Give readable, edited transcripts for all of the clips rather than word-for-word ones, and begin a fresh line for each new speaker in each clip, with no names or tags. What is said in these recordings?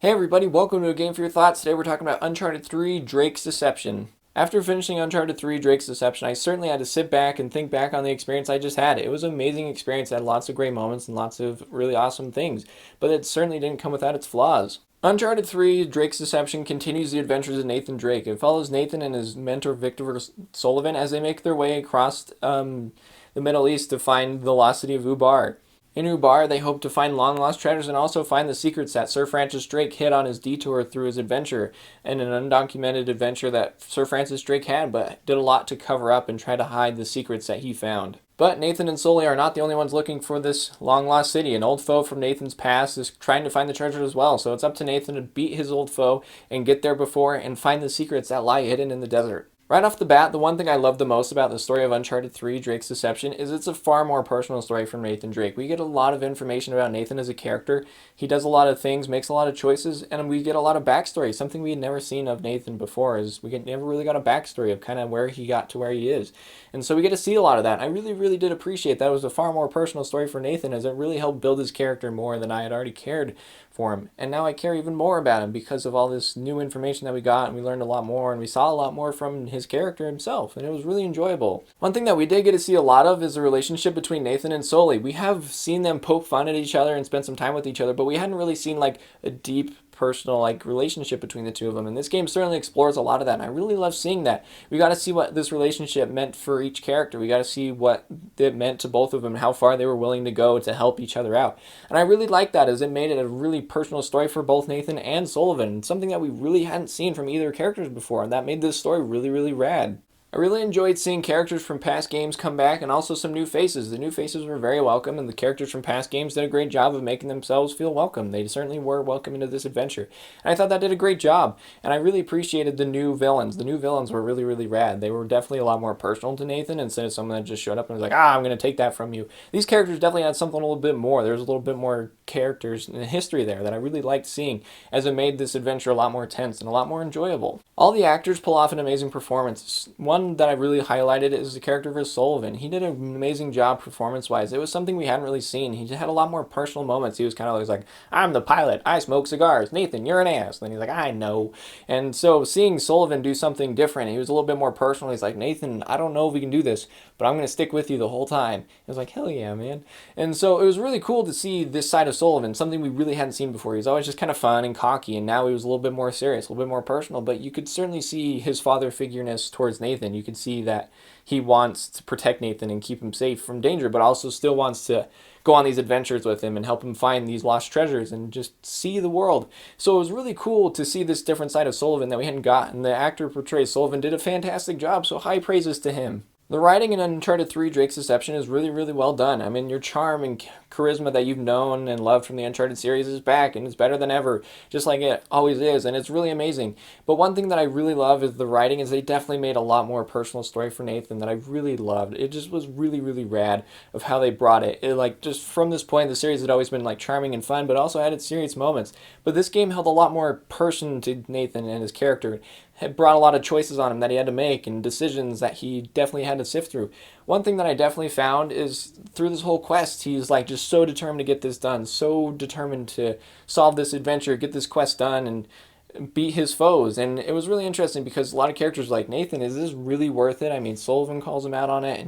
Hey everybody, welcome to A Game for Your Thoughts. Today we're talking about Uncharted 3, Drake's Deception. After finishing Uncharted 3, Drake's Deception, I certainly had to sit back and think back on the experience I just had. It was an amazing experience, it had lots of great moments and lots of really awesome things, but it certainly didn't come without its flaws. Uncharted 3, Drake's Deception continues the adventures of Nathan Drake. It follows Nathan and his mentor Victor Sullivan as they make their way across the Middle East to find the lost city of Ubar. In Ubar, they hope to find long-lost treasures and also find the secrets that Sir Francis Drake hid on his detour through his adventure, and an undocumented adventure that Sir Francis Drake had, but did a lot to cover up and try to hide the secrets that he found. But Nathan and Sully are not the only ones looking for this long-lost city. An old foe from Nathan's past is trying to find the treasure as well, so it's up to Nathan to beat his old foe and get there before and find the secrets that lie hidden in the desert. Right off the bat, the one thing I love the most about the story of Uncharted 3, Drake's Deception, is it's a far more personal story from Nathan Drake. We get a lot of information about Nathan as a character. He does a lot of things, makes a lot of choices, and we get a lot of backstory. Something we had never seen of Nathan before is never really got a backstory of kind of where he got to where he is. And so we get to see a lot of that. I really, really did appreciate that. It was a far more personal story for Nathan, as it really helped build his character more than I had already cared for him. And now I care even more about him because of all this new information that we got, and we learned a lot more, and we saw a lot more from his character himself, and it was really enjoyable. One thing that we did get to see a lot of is the relationship between Nathan and Sully. We have seen them poke fun at each other and spend some time with each other, but we hadn't really seen like a deep personal relationship between the two of them, and this game certainly explores a lot of that, and I really love seeing that. We got to see what this relationship meant for each character. We got to see what it meant to both of them, how far they were willing to go to help each other out, and I really like that, as it made it a really personal story for both Nathan and Sullivan, something that we really hadn't seen from either characters before, and that made this story really, really rad. I really enjoyed seeing characters from past games come back, and also some new faces. The new faces were very welcome, and the characters from past games did a great job of making themselves feel welcome. They certainly were welcome into this adventure. And I thought that did a great job, and I really appreciated the new villains. The new villains were really, really rad. They were definitely a lot more personal to Nathan instead of someone that just showed up and was like, I'm going to take that from you. These characters definitely had something a little bit more. There was a little bit more characters and history there that I really liked seeing, as it made this adventure a lot more tense and a lot more enjoyable. All the actors pull off an amazing performance. One that I really highlighted is the character of Sullivan. He did an amazing job performance-wise. It was something we hadn't really seen. He had a lot more personal moments. He was kind of always like, I'm the pilot, I smoke cigars, Nathan, you're an ass. And then he's like, I know. And so seeing Sullivan do something different, he was a little bit more personal. He's like, Nathan, I don't know if we can do this, but I'm going to stick with you the whole time. I was like, hell yeah, man. And so it was really cool to see this side of Sullivan, something we really hadn't seen before. He was always just kind of fun and cocky, and now he was a little bit more serious, a little bit more personal, but you could certainly see his father figureness towards Nathan. You could see that he wants to protect Nathan and keep him safe from danger, but also still wants to go on these adventures with him and help him find these lost treasures and just see the world. So it was really cool to see this different side of Sullivan that we hadn't gotten. The actor who portrays Sullivan did a fantastic job, so high praises to him. The writing in Uncharted 3 Drake's Deception is really, really well done. I mean, your charm and charisma that you've known and loved from the Uncharted series is back, and it's better than ever, just like it always is, and it's really amazing. But one thing that I really love is the writing, is they definitely made a lot more personal story for Nathan that I really loved. It just was really, really rad of how they brought it. Just from this point, the series had always been charming and fun, but also had its serious moments. But this game held a lot more person to Nathan and his character. Had brought a lot of choices on him that he had to make, and decisions that he definitely had to sift through. One thing that I definitely found is through this whole quest, he's just so determined to get this done, so determined to solve this adventure, get this quest done, and beat his foes. And it was really interesting because a lot of characters were like, Nathan, is this really worth it? I mean, Sullivan calls him out on it,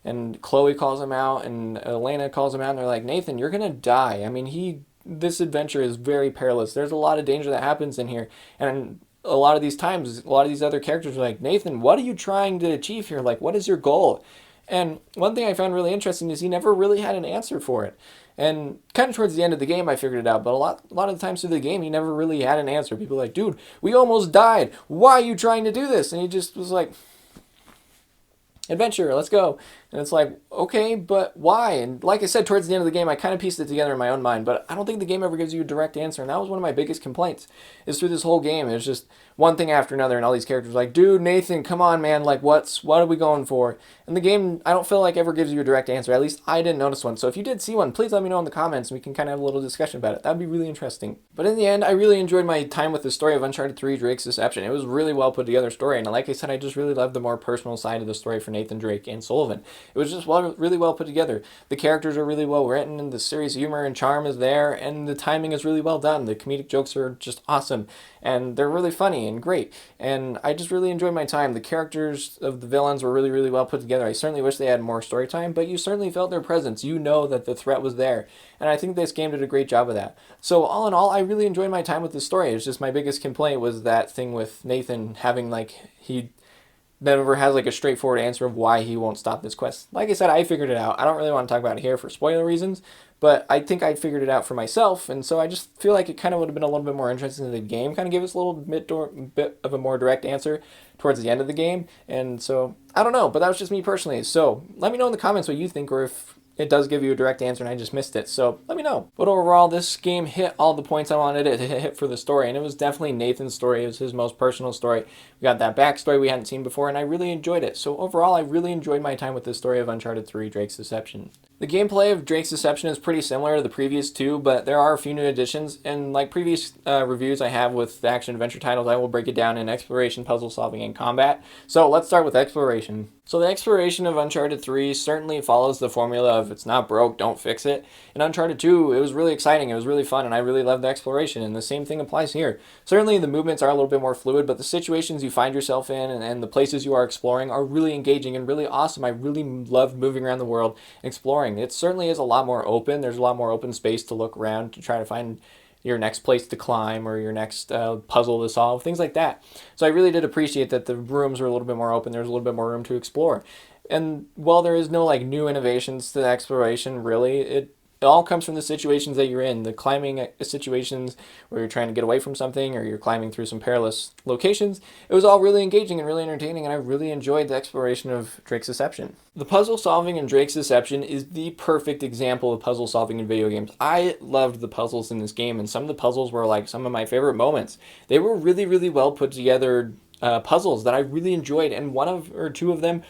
and Chloe calls him out, and Elena calls him out, and they're like, Nathan, you're gonna die. I mean, this adventure is very perilous. There's a lot of danger that happens in here, and a lot of these times, a lot of these other characters are like, Nathan, what are you trying to achieve here? What is your goal? And one thing I found really interesting is he never really had an answer for it. And kind of towards the end of the game, I figured it out. But a lot of the times through the game, he never really had an answer. People were like, dude, we almost died. Why are you trying to do this? And he just was like, adventure, let's go. And it's like, okay, but why? And like I said, towards the end of the game, I kind of pieced it together in my own mind, but I don't think the game ever gives you a direct answer, and that was one of my biggest complaints, is through this whole game, it's just one thing after another, and all these characters are like, dude, Nathan, come on, man, what are we going for? And the game, I don't feel like ever gives you a direct answer, at least I didn't notice one, so if you did see one, please let me know in the comments, and we can kind of have a little discussion about it. That'd be really interesting. But in the end, I really enjoyed my time with the story of Uncharted 3 Drake's Deception. It was a really well put together story, and like I said, I just really loved the more personal side of the story for Nathan Drake and Sullivan. It was just really well put together. The characters are really well written, and the serious humor and charm is there, and the timing is really well done. The comedic jokes are just awesome, and they're really funny and great. And I just really enjoyed my time. The characters of the villains were really, really well put together. I certainly wish they had more story time, but you certainly felt their presence. You know that the threat was there, and I think this game did a great job of that. So all in all, I really enjoyed my time with the story. It's just my biggest complaint was that thing with Nathan having he never has a straightforward answer of why he won't stop this quest. Like I said, I figured it out. I don't really want to talk about it here for spoiler reasons, but I think I figured it out for myself, and so I just feel like it kind of would have been a little bit more interesting in the game, kind of give us a little bit of a more direct answer towards the end of the game, and so, I don't know, but that was just me personally. So let me know in the comments what you think, or if it does give you a direct answer and I just missed it, so let me know. But overall, this game hit all the points I wanted it to hit for the story, and it was definitely Nathan's story. It was his most personal story. We got that backstory we hadn't seen before, and I really enjoyed it. So overall, I really enjoyed my time with the story of Uncharted 3: Drake's Deception. The gameplay of Drake's Deception is pretty similar to the previous two, but there are a few new additions, and like previous reviews I have with the action-adventure titles, I will break it down in exploration, puzzle solving, and combat. So let's start with exploration. So the exploration of Uncharted 3 certainly follows the formula of it's not broke, don't fix it. In Uncharted 2, it was really exciting, it was really fun, and I really loved the exploration, and the same thing applies here. Certainly the movements are a little bit more fluid, but the situations you find yourself in and the places you are exploring are really engaging and really awesome. I really loved moving around the world and exploring. It certainly is a lot more open. There's a lot more open space to look around to try to find your next place to climb or your next puzzle to solve, things like that. So I really did appreciate that the rooms were a little bit more open. There's a little bit more room to explore. And while there is no new innovations to the exploration, really, it all comes from the situations that you're in. The climbing situations where you're trying to get away from something or you're climbing through some perilous locations. It was all really engaging and really entertaining, and I really enjoyed the exploration of Drake's Deception. The puzzle solving in Drake's Deception is the perfect example of puzzle solving in video games. I loved the puzzles in this game, and some of the puzzles were some of my favorite moments. They were really, really well put together puzzles that I really enjoyed, and one or two of them,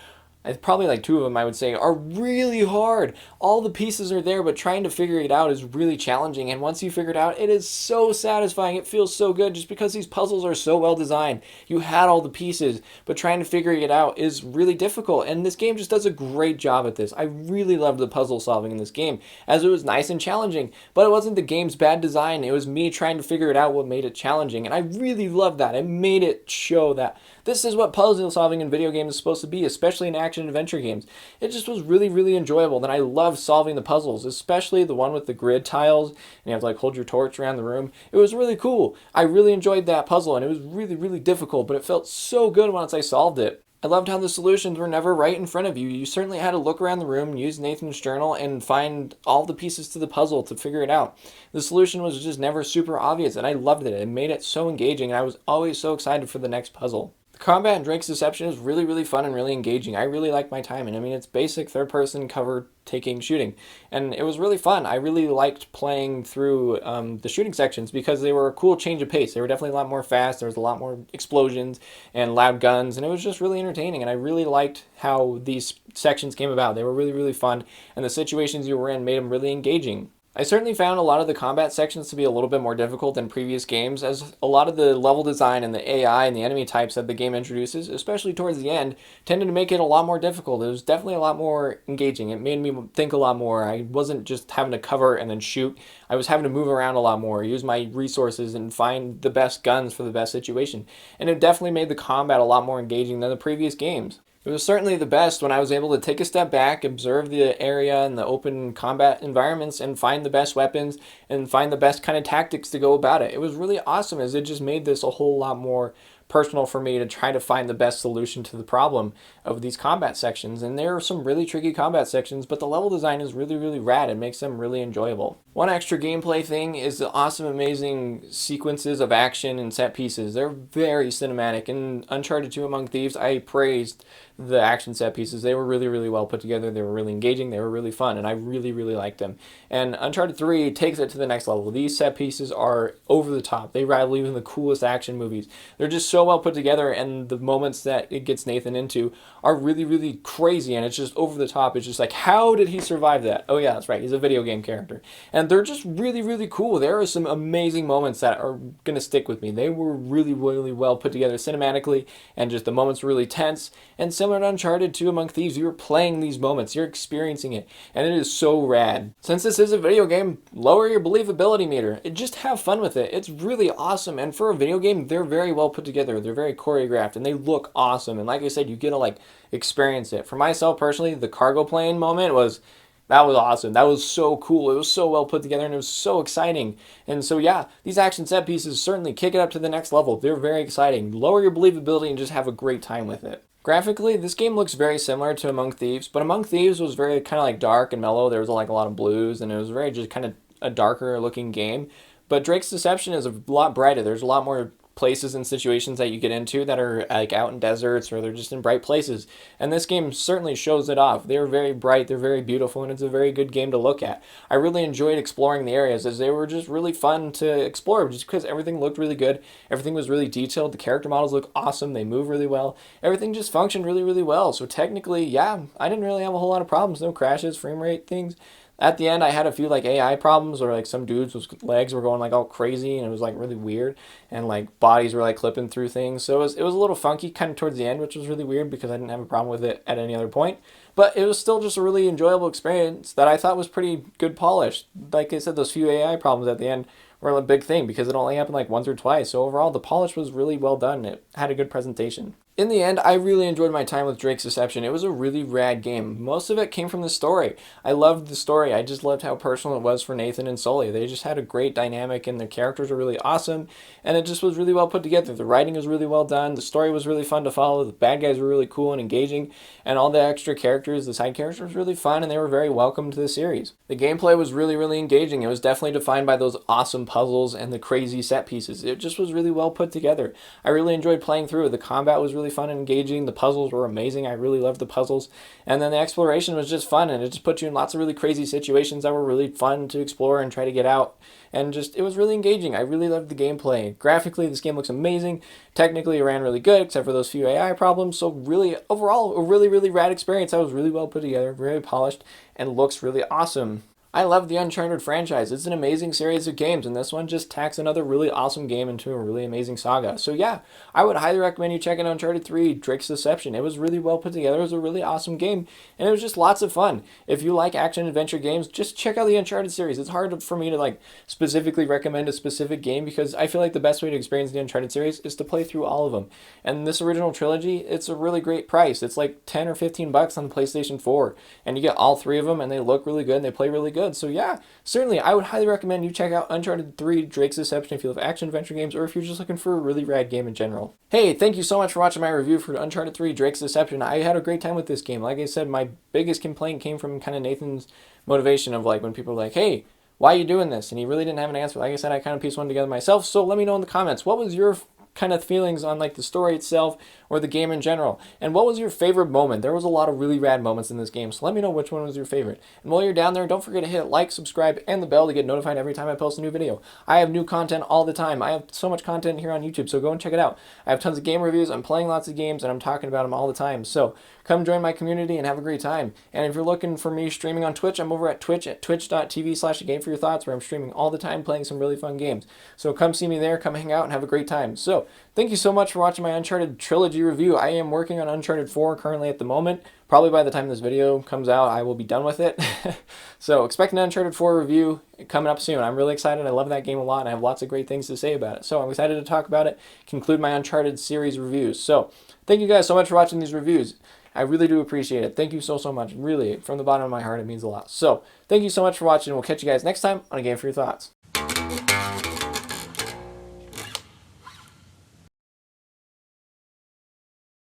probably two of them I would say, are really hard. All the pieces are there, but trying to figure it out is really challenging. And once you figure it out, it is so satisfying. It feels so good just because these puzzles are so well designed. You had all the pieces, but trying to figure it out is really difficult. And this game just does a great job at this. I really loved the puzzle solving in this game, as it was nice and challenging. But it wasn't the game's bad design. It was me trying to figure it out what made it challenging. And I really loved that. It made it show that this is what puzzle solving in video games is supposed to be, especially in action adventure games. It just was really, really enjoyable. And I loved solving the puzzles, especially the one with the grid tiles, and you have to hold your torch around the room. It was really cool. I really enjoyed that puzzle, and it was really, really difficult, but it felt so good once I solved it. I loved how the solutions were never right in front of you. You certainly had to look around the room, use Nathan's journal, and find all the pieces to the puzzle to figure it out. The solution was just never super obvious, and I loved it. It made it so engaging, and I was always so excited for the next puzzle. The combat in Drake's Deception is really, really fun and really engaging. I really liked my time, and it's basic third-person cover taking shooting, and it was really fun. I really liked playing through the shooting sections because they were a cool change of pace. They were definitely a lot more fast. There was a lot more explosions and loud guns, and it was just really entertaining, and I really liked how these sections came about. They were really, really fun, and the situations you were in made them really engaging. I certainly found a lot of the combat sections to be a little bit more difficult than previous games, as a lot of the level design and the AI and the enemy types that the game introduces, especially towards the end, tended to make it a lot more difficult. It was definitely a lot more engaging. It made me think a lot more. I wasn't just having to cover and then shoot. I was having to move around a lot more, use my resources, and find the best guns for the best situation. And it definitely made the combat a lot more engaging than the previous games. It was certainly the best when I was able to take a step back, observe the area and the open combat environments, and find the best weapons and find the best kind of tactics to go about it. It was really awesome, as it just made this a whole lot more personal for me to try to find the best solution to the problem of these combat sections. And there are some really tricky combat sections, but the level design is really, really rad. It makes them really enjoyable. One extra gameplay thing is the awesome, amazing sequences of action and set pieces. They're very cinematic. In Uncharted 2 Among Thieves, I praised the action set pieces. They were really, really well put together. They were really engaging. They were really fun, and I really, really liked them. And Uncharted 3 takes it to the next level. These set pieces are over the top. They rival even the coolest action movies. They're just so so well put together, and the moments that it gets Nathan into are really, really crazy, and it's just over the top. It's just like, how did he survive that? Oh yeah, that's right, he's a video game character. And they're just really, really cool. There are some amazing moments that are going to stick with me. They were really, really well put together cinematically, and just the moments were really tense. And similar to Uncharted 2 Among Thieves, you're playing these moments, you're experiencing it, and it is so rad. Since this is a video game, lower your believability meter. Just have fun with it. It's really awesome, and for a video game, they're very well put together. They're very choreographed, and they look awesome. And like I said, you get to like experience it. For myself personally, the cargo plane moment was that was awesome. That was so cool. It was so well put together, and it was so exciting. And so yeah, these action set pieces certainly kick it up to the next level. They're very exciting. Lower your believability and just have a great time with it. Graphically, this game looks very similar to Among Thieves, but Among Thieves was very kind of like dark and mellow. There was like a lot of blues, and it was very just kind of a darker looking game. But Drake's Deception is a lot brighter. There's a lot more places and situations that you get into that are like out in deserts, or they're just in bright places. And this game certainly shows it off. They're very bright, they're very beautiful, and it's a very good game to look at. I really enjoyed exploring the areas, as they were just really fun to explore, just because everything looked really good. Everything was really detailed. The character models look awesome. They move really well. Everything just functioned really, really well. So technically, yeah, I didn't really have a whole lot of problems. No crashes, frame rate things. At the end, I had a few like AI problems, or like some dudes with legs were going like all crazy, and it was like really weird, and like bodies were like clipping through things. So it was a little funky kind of towards the end, which was really weird because I didn't have a problem with it at any other point. But it was still just a really enjoyable experience that I thought was pretty good polished. Like I said, those few AI problems at the end were a big thing because it only happened like once or twice. So overall, the polish was really well done. It had a good presentation. In the end, I really enjoyed my time with Drake's Deception. It was a really rad game. Most of it came from the story. I loved the story. I just loved how personal it was for Nathan and Sully. They just had a great dynamic, and their characters were really awesome, and it just was really well put together. The writing was really well done. The story was really fun to follow. The bad guys were really cool and engaging, and all the extra characters, the side characters, were really fun, and they were very welcome to the series. The gameplay was really, really engaging. It was definitely defined by those awesome puzzles and the crazy set pieces. It just was really well put together. I really enjoyed playing through. The combat was really fun and engaging. The puzzles were amazing. I really loved the puzzles. And then the exploration was just fun, and it just put you in lots of really crazy situations that were really fun to explore and try to get out. And just, it was really engaging. I really loved the gameplay. Graphically, this game looks amazing. Technically, it ran really good, except for those few AI problems. So really, overall, a really, really rad experience. That was really well put together, very polished, and looks really awesome. I love the Uncharted franchise. It's an amazing series of games, and this one just tacks another really awesome game into a really amazing saga. So yeah, I would highly recommend you checking out Uncharted 3, Drake's Deception. It was really well put together. It was a really awesome game, and it was just lots of fun. If you like action-adventure games, just check out the Uncharted series. It's hard for me to like specifically recommend a specific game, because I feel like the best way to experience the Uncharted series is to play through all of them. And this original trilogy, it's a really great price. It's like 10 or 15 bucks on the PlayStation 4, and you get all three of them, and they look really good, and they play really good. So yeah, certainly I would highly recommend you check out Uncharted 3 Drake's Deception if you love action-adventure games, or if you're just looking for a really rad game in general. Hey, thank you so much for watching my review for Uncharted 3 Drake's Deception. I had a great time with this game. Like I said, my biggest complaint came from kind of Nathan's motivation of like when people are like, hey, why are you doing this? And he really didn't have an answer. Like I said, I kind of pieced one together myself, so let me know in the comments. What was your kind of feelings on like the story itself or the game in general? And what was your favorite moment? There was a lot of really rad moments in this game, so let me know which one was your favorite. And while you're down there, don't forget to hit like, subscribe, and the bell to get notified every time I post a new video. I have new content all the time. I have so much content here on YouTube, so go and check it out. I have tons of game reviews, I'm playing lots of games, and I'm talking about them all the time. So come join my community and have a great time. And if you're looking for me streaming on Twitch, I'm over at Twitch at twitch.tv/gameforyourthoughts, where I'm streaming all the time playing some really fun games. So come see me there, come hang out, and have a great time. So thank you so much for watching my Uncharted trilogy review. I am working on Uncharted 4 currently at the moment. Probably by the time this video comes out, I will be done with it. So expect an Uncharted 4 review coming up soon. I'm really excited. I love that game a lot, and I have lots of great things to say about it. So I'm excited to talk about it, conclude my Uncharted series reviews. So thank you guys so much for watching these reviews. I really do appreciate it. Thank you so, so much. Really, from the bottom of my heart, it means a lot. So thank you so much for watching. We'll catch you guys next time on A Game for Your Thoughts.